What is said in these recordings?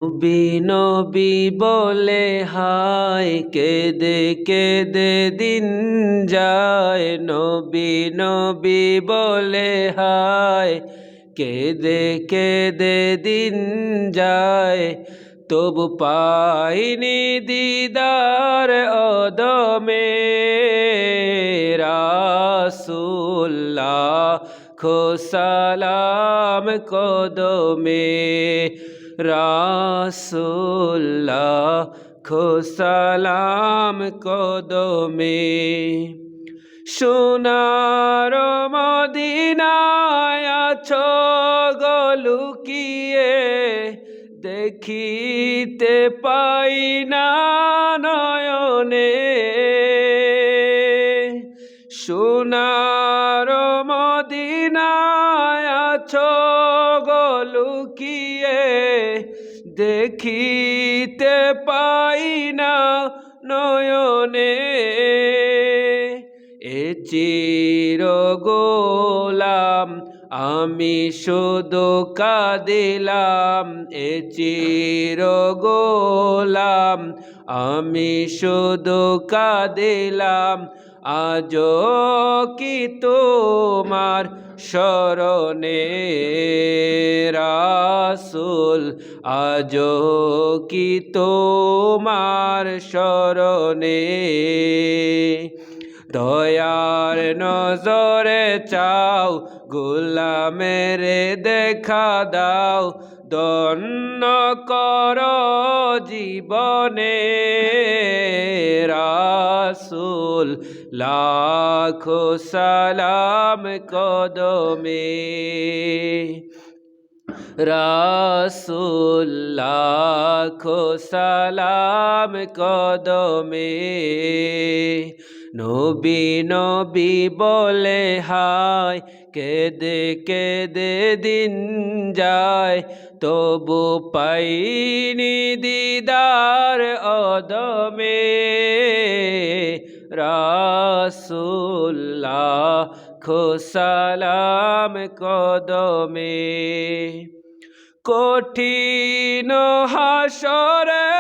নবী নবী বলে হায় কেঁদে কেঁদে দিন যায়। নবী নবী বলে হায় কেঁদে কেঁদে দিন যায়। তবু পাইনি দিদার অদমে রাসূলুল্লাহ খো সালাম কদমে রাসূলুল্লাহ খো সালাম কদমে। সোনার মদিনায় আছো গো লুকিয়ে, দেখিতে পাই না নয়নে। সোনার মদিনায় আছো গো লুকিয়ে, দেখিতে পাই না নয়নে। এ চির গোলাম আমি শুধু কাঁদিলাম, এ চির গোলাম আমি শুধু কাঁদিলাম। আজও কি তোমার শরণে রাসূল, আজও কি তোমার শরণে। দয়ার নজরে চাও গোলামের দেখা দাও, ধন্য কর জীবনে রাসূল লাখো সালাম কদমে রাসূল লাখো সালাম কদমে। নবী নবী বলে হায় কেঁদে কেঁদে দিন যায়। তবু পাইনি দিদার অদমে রাসূলুল্লাহ খো সালাম কদমে। কঠিন হাসরে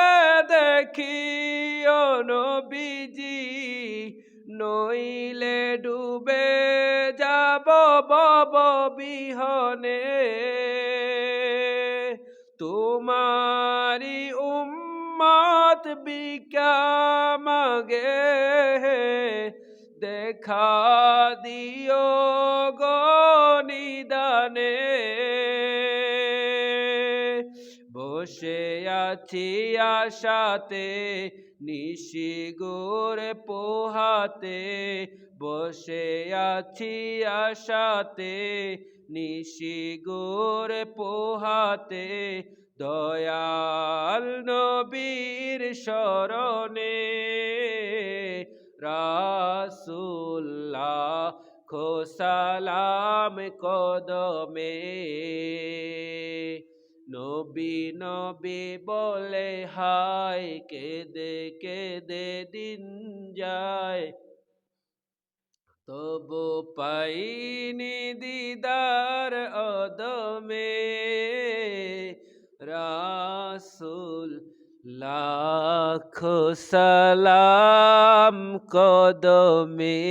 দেখিও নবীজি, নইলে ডুবে যাব ভব বিহনে। তোমারি উম্মত বিকা মাগে, দেখা দিও গো নিদানে। বসে আছি আশাতে নিশিগুর পোহাতে, বসে আছি আশাতে নিশিগুর পোহাতে। দয়াল নবীর শরণে রাসূলুল্লাহ খো সালাম কদমে। নবী নবী বলে হায় কেঁদে কেঁদে দিন যায়। তবু পাইনি দিদার অদমে রাসূল লাখো সালাম কদমে।